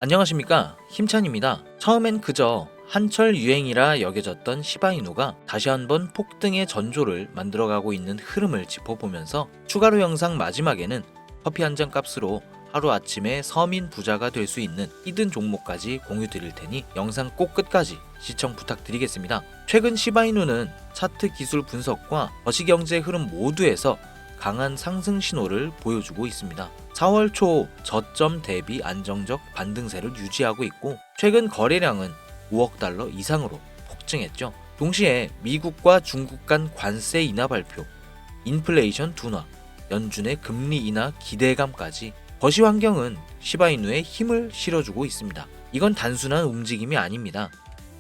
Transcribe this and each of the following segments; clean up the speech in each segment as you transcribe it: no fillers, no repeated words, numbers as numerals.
안녕하십니까, 힘찬입니다. 처음엔 그저 한철 유행이라 여겨졌던 시바이누가 다시 한번 폭등의 전조를 만들어가고 있는 흐름을 짚어보면서 추가로 영상 마지막에는 커피 한 잔 값으로 하루아침에 서민 부자가 될 수 있는 히든 종목까지 공유 드릴 테니 영상 꼭 끝까지 시청 부탁드리겠습니다. 최근 시바이누는 차트 기술 분석과 거시경제 흐름 모두에서 강한 상승 신호를 보여주고 있습니다. 4월 초 저점 대비 안정적 반등세를 유지하고 있고 최근 거래량은 5억 달러 이상으로 폭증했죠. 동시에 미국과 중국 간 관세 인하 발표, 인플레이션 둔화, 연준의 금리 인하 기대감까지 거시 환경은 시바이누에 힘을 실어주고 있습니다. 이건 단순한 움직임이 아닙니다.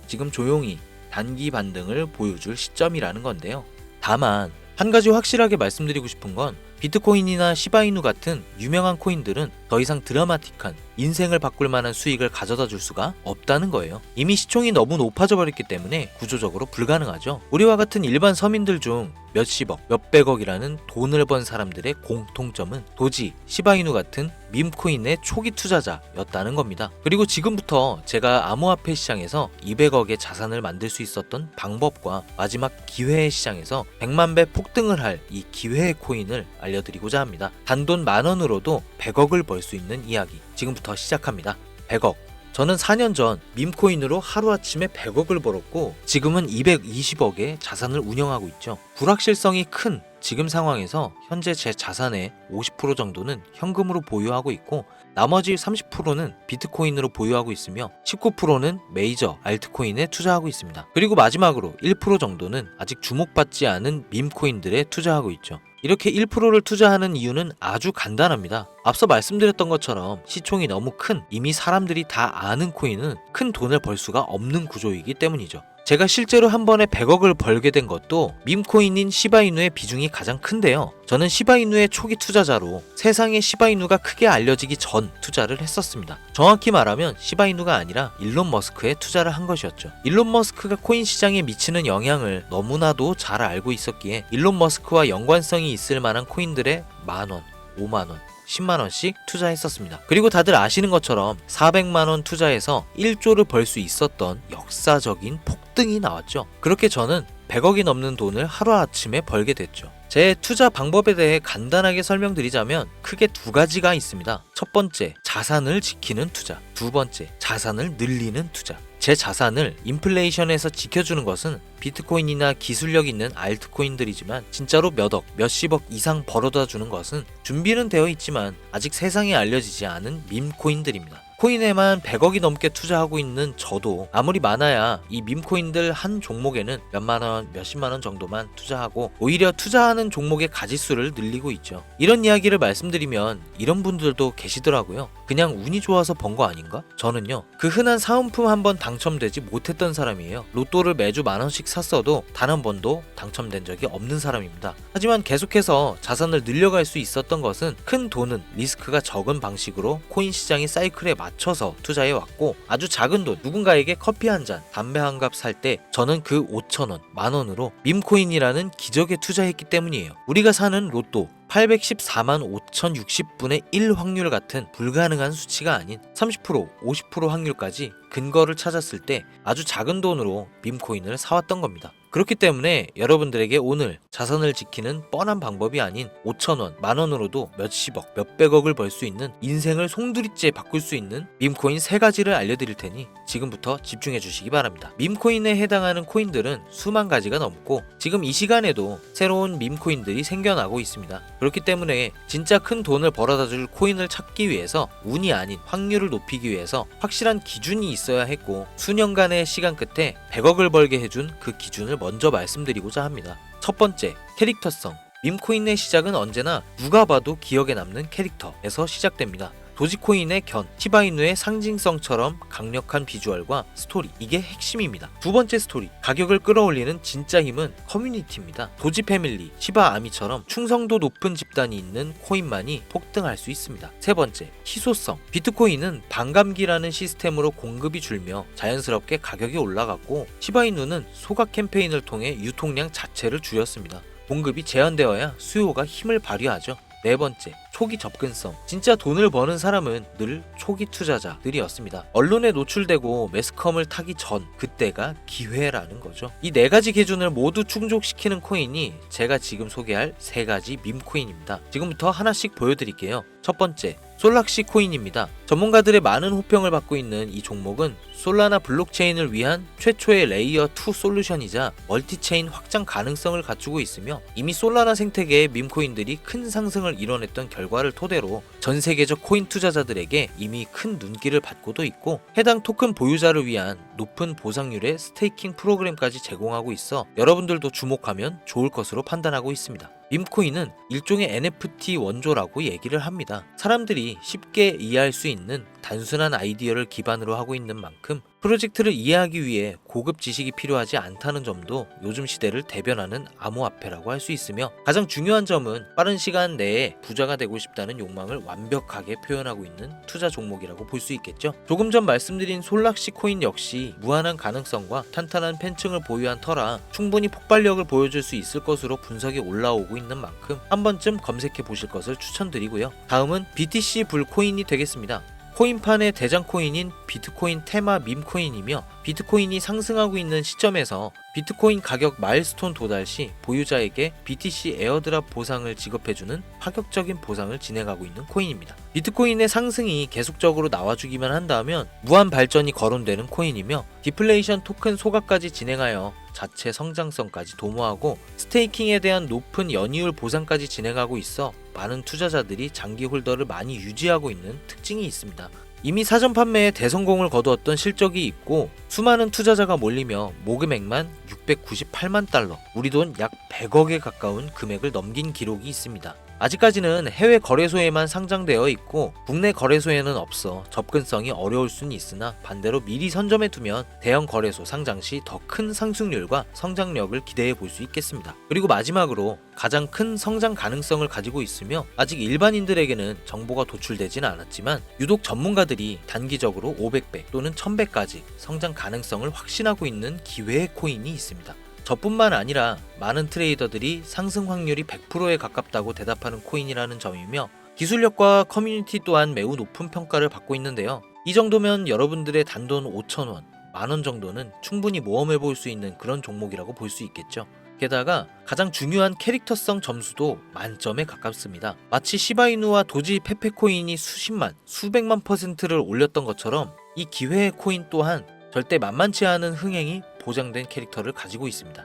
지금 조용히 단기 반등을 보여줄 시점이라는 건데요. 다만 한 가지 확실하게 말씀드리고 싶은 건 비트코인이나 시바이누 같은 유명한 코인들은 더 이상 드라마틱한 인생을 바꿀 만한 수익을 가져다 줄 수가 없다는 거예요. 이미 시총이 너무 높아져 버렸기 때문에 구조적으로 불가능하죠. 우리와 같은 일반 서민들 중 몇십억, 몇백억이라는 돈을 번 사람들의 공통점은 도지, 시바이누 같은 밈코인의 초기 투자자였다는 겁니다. 그리고 지금부터 제가 암호화폐 시장에서 200억의 자산을 만들 수 있었던 방법과 마지막 기회의 시장에서 100만 배 폭등을 할 이 기회의 코인을 알려드리고자 합니다. 단돈 10,000원으로도 100억을 벌 수 있는 이야기 지금부터 시작합니다. 100억. 저는 4년 전 밈코인으로 하루아침에 100억을 벌었고 지금은 220억의 자산을 운영하고 있죠. 불확실성이 큰 지금 상황에서 현재 제 자산의 50% 정도는 현금으로 보유하고 있고 나머지 30%는 비트코인으로 보유하고 있으며 19%는 메이저 알트코인에 투자하고 있습니다. 그리고 마지막으로 1% 정도는 아직 주목받지 않은 밈코인들에 투자하고 있죠. 이렇게 1%를 투자하는 이유는 아주 간단합니다. 앞서 말씀드렸던 것처럼 시총이 너무 큰 이미 사람들이 다 아는 코인은 큰 돈을 벌 수가 없는 구조이기 때문이죠. 제가 실제로 한 번에 100억을 벌게 된 것도 밈코인인 시바이누의 비중이 가장 큰데요. 저는 시바이누의 초기 투자자로 세상에 시바이누가 크게 알려지기 전 투자를 했었습니다. 정확히 말하면 시바이누가 아니라 일론 머스크에 투자를 한 것이었죠. 일론 머스크가 코인 시장에 미치는 영향을 너무나도 잘 알고 있었기에 일론 머스크와 연관성이 있을 만한 코인들의 만원, 5만원, 10만원씩 투자했었습니다. 그리고 다들 아시는 것처럼 400만원 투자해서 1조를 벌 수 있었던 역사적인 폭등이 나왔죠. 그렇게 저는 100억이 넘는 돈을 하루아침에 벌게 됐죠. 제 투자 방법에 대해 간단하게 설명드리자면 크게 두 가지가 있습니다. 첫 번째, 자산을 지키는 투자. 두 번째, 자산을 늘리는 투자. 제 자산을 인플레이션에서 지켜주는 것은 비트코인이나 기술력 있는 알트코인들이지만 진짜로 몇억, 몇십억 이상 벌어다 주는 것은 준비는 되어 있지만 아직 세상에 알려지지 않은 밈코인들입니다. 코인에만 100억이 넘게 투자하고 있는 저도 아무리 많아야 이 밈코인들 한 종목에는 몇만원, 몇십만원 정도만 투자하고 오히려 투자하는 종목의 가지수를 늘리고 있죠. 이런 이야기를 말씀드리면 이런 분들도 계시더라고요. 그냥 운이 좋아서 번 거 아닌가? 저는요, 그 흔한 사은품 한 번 당첨되지 못했던 사람이에요. 로또를 매주 만원씩 샀어도 단 한 번도 당첨된 적이 없는 사람입니다. 하지만 계속해서 자산을 늘려갈 수 있었던 것은 큰 돈은 리스크가 적은 방식으로 코인 시장의 사이클에 맞춰서 투자해 왔고 아주 작은 돈, 누군가에게 커피 한 잔, 담배 한 갑 살 때 저는 그 5,000원, 만원으로 밈코인이라는 기적에 투자했기 때문이에요. 우리가 사는 로또 814만 5,060분의 1 확률 같은 불가능한 수치가 아닌 30%, 50% 확률까지 근거를 찾았을 때 아주 작은 돈으로 밈코인을 사왔던 겁니다. 그렇기 때문에 여러분들에게 오늘 자산을 지키는 뻔한 방법이 아닌 5,000원, 만원으로도 몇십억, 몇백억을 벌 수 있는 인생을 송두리째 바꿀 수 있는 밈코인 3가지를 알려드릴 테니 지금부터 집중해 주시기 바랍니다. 밈코인에 해당하는 코인들은 수만 가지가 넘고 지금 이 시간에도 새로운 밈코인들이 생겨나고 있습니다. 그렇기 때문에 진짜 큰 돈을 벌어다 줄 코인을 찾기 위해서 운이 아닌 확률을 높이기 위해서 확실한 기준이 있어야 했고 수년간의 시간 끝에 100억을 벌게 해준 그 기준을 먼저 말씀드리고자 합니다. 첫 번째, 캐릭터성. 밈코인의 시작은 언제나 누가 봐도 기억에 남는 캐릭터에서 시작됩니다. 도지코인의 견, 시바이누의 상징성처럼 강력한 비주얼과 스토리, 이게 핵심입니다. 두 번째 스토리, 가격을 끌어올리는 진짜 힘은 커뮤니티입니다. 도지 패밀리, 시바 아미처럼 충성도 높은 집단이 있는 코인만이 폭등할 수 있습니다. 세 번째, 희소성. 비트코인은 반감기라는 시스템으로 공급이 줄며 자연스럽게 가격이 올라갔고 시바이누는 소각 캠페인을 통해 유통량 자체를 줄였습니다. 공급이 제한되어야 수요가 힘을 발휘하죠. 네 번째, 초기 접근성. 진짜 돈을 버는 사람은 늘 초기 투자자들이었습니다. 언론에 노출되고 매스컴을 타기 전, 그때가 기회라는 거죠. 이 네 가지 기준을 모두 충족시키는 코인이 제가 지금 소개할 세 가지 밈코인입니다. 지금부터 하나씩 보여드릴게요. 첫 번째, 솔락시 코인입니다. 전문가들의 많은 호평을 받고 있는 이 종목은 솔라나 블록체인을 위한 최초의 레이어 2 솔루션이자 멀티체인 확장 가능성을 갖추고 있으며 이미 솔라나 생태계의 밈코인들이 큰 상승을 이뤄냈던 결과를 토대로 전 세계적 코인 투자자들에게 이미 큰 눈길을 받고도 있고 해당 토큰 보유자를 위한 높은 보상률의 스테이킹 프로그램까지 제공하고 있어 여러분들도 주목하면 좋을 것으로 판단하고 있습니다. 밈코인은 일종의 NFT 원조라고 얘기를 합니다. 사람들이 쉽게 이해할 수 있는 단순한 아이디어를 기반으로 하고 있는 만큼 프로젝트를 이해하기 위해 고급 지식이 필요하지 않다는 점도 요즘 시대를 대변하는 암호화폐라고 할 수 있으며 가장 중요한 점은 빠른 시간 내에 부자가 되고 싶다는 욕망을 완벽하게 표현하고 있는 투자 종목이라고 볼 수 있겠죠. 조금 전 말씀드린 솔락시 코인 역시 무한한 가능성과 탄탄한 팬층을 보유한 터라 충분히 폭발력을 보여줄 수 있을 것으로 분석이 올라오고 있는 만큼 한 번쯤 검색해 보실 것을 추천드리고요. 다음은 BTC 불코인이 되겠습니다. 코인판의 대장 코인인 비트코인 테마 밈코인이며 비트코인이 상승하고 있는 시점에서 비트코인 가격 마일스톤 도달 시 보유자에게 BTC 에어드랍 보상을 지급해주는 파격적인 보상을 진행하고 있는 코인입니다. 비트코인의 상승이 계속적으로 나와주기만 한다면 무한 발전이 거론되는 코인이며 디플레이션 토큰 소각까지 진행하여 자체 성장성까지 도모하고 스테이킹에 대한 높은 연이율 보상까지 진행하고 있어 많은 투자자들이 장기 홀더를 많이 유지하고 있는 특징이 있습니다. 이미 사전 판매에 대성공을 거두었던 실적이 있고 수많은 투자자가 몰리며 모금액만 698만 달러, 우리 돈 약 100억에 가까운 금액을 넘긴 기록이 있습니다. 아직까지는 해외 거래소에만 상장되어 있고 국내 거래소에는 없어 접근성이 어려울 수는 있으나 반대로 미리 선점해 두면 대형 거래소 상장 시 더 큰 상승률과 성장력을 기대해 볼 수 있겠습니다. 그리고 마지막으로 가장 큰 성장 가능성을 가지고 있으며 아직 일반인들에게는 정보가 도출되진 않았지만 유독 전문가들이 단기적으로 500배 또는 1000배까지 성장 가능성을 확신하고 있는 기회의 코인이 있습니다. 저뿐만 아니라 많은 트레이더들이 상승 확률이 100%에 가깝다고 대답하는 코인이라는 점이며 기술력과 커뮤니티 또한 매우 높은 평가를 받고 있는데요. 이 정도면 여러분들의 단돈 5,000원, 만원 정도는 충분히 모험해 볼 수 있는 그런 종목이라고 볼 수 있겠죠. 게다가 가장 중요한 캐릭터성 점수도 만점에 가깝습니다. 마치 시바이누와 도지 페페코인이 수십만, 수백만 %를 올렸던 것처럼 이 기회의 코인 또한 절대 만만치 않은 흥행이 보장된 캐릭터를 가지고 있습니다.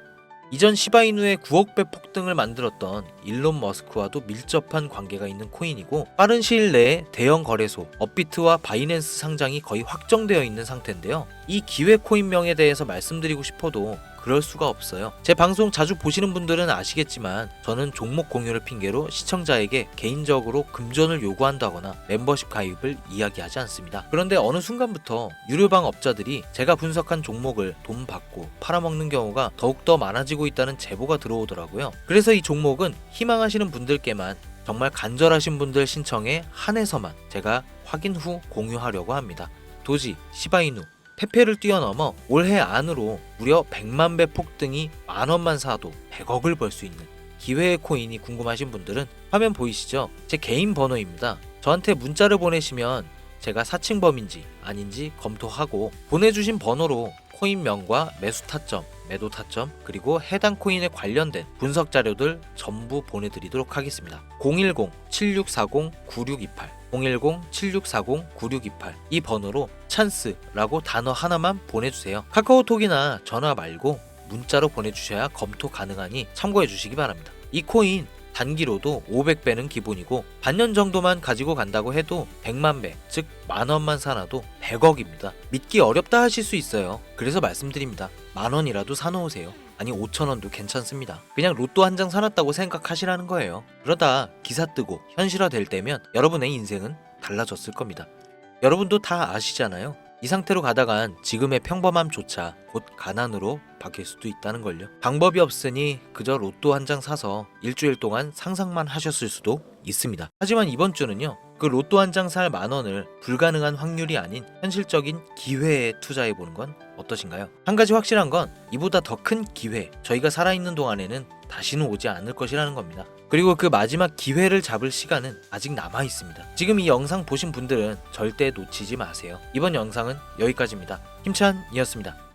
이전 시바이누의 9억 배 폭등을 만들었던 일론 머스크와도 밀접한 관계가 있는 코인이고 빠른 시일 내에 대형 거래소 업비트와 바이낸스 상장이 거의 확정되어 있는 상태인데요. 이 기회 코인명에 대해서 말씀드리고 싶어도 그럴 수가 없어요. 제 방송 자주 보시는 분들은 아시겠지만 저는 종목 공유를 핑계로 시청자에게 개인적으로 금전을 요구한다거나 멤버십 가입을 이야기하지 않습니다. 그런데 어느 순간부터 유료방 업자들이 제가 분석한 종목을 돈 받고 팔아먹는 경우가 더욱더 많아지고 있다는 제보가 들어오더라고요. 그래서 이 종목은 희망하시는 분들께만 정말 간절하신 분들 신청에 한해서만 제가 확인 후 공유하려고 합니다. 도지, 시바이누, 페페를 뛰어넘어 올해 안으로 무려 100만 배 폭등이 만원만 사도 100억을 벌 수 있는 기회의 코인이 궁금하신 분들은 화면 보이시죠? 제 개인 번호입니다. 저한테 문자를 보내시면 제가 사칭범인지 아닌지 검토하고 보내주신 번호로 코인명과 매수 타점, 매도 타점, 그리고 해당 코인에 관련된 분석 자료들 전부 보내드리도록 하겠습니다. 010-7640-9628 010-7640-9628 이 번호로 찬스라고 단어 하나만 보내주세요. 카카오톡이나 전화 말고 문자로 보내주셔야 검토 가능하니 참고해 주시기 바랍니다. 이 코인 단기로도 500배는 기본이고 반년 정도만 가지고 간다고 해도 100만 배, 즉 만원만 사놔도 100억입니다. 믿기 어렵다 하실 수 있어요. 그래서 말씀드립니다. 만원이라도 사놓으세요. 아니 5,000원도 괜찮습니다. 그냥 로또 한 장 사놨다고 생각하시라는 거예요. 그러다 기사 뜨고 현실화 될 때면 여러분의 인생은 달라졌을 겁니다. 여러분도 다 아시잖아요. 이 상태로 가다간 지금의 평범함조차 곧 가난으로 바뀔 수도 있다는 걸요. 방법이 없으니 그저 로또 한 장 사서 일주일 동안 상상만 하셨을 수도 있습니다. 하지만 이번 주는요, 그 로또 한 장 살 10,000원을 불가능한 확률이 아닌 현실적인 기회에 투자해보는 건 어떠신가요? 한 가지 확실한 건 이보다 더 큰 기회, 저희가 살아있는 동안에는 다시는 오지 않을 것이라는 겁니다. 그리고 그 마지막 기회를 잡을 시간은 아직 남아 있습니다. 지금 이 영상 보신 분들은 절대 놓치지 마세요. 이번 영상은 여기까지입니다. 힘찬이었습니다.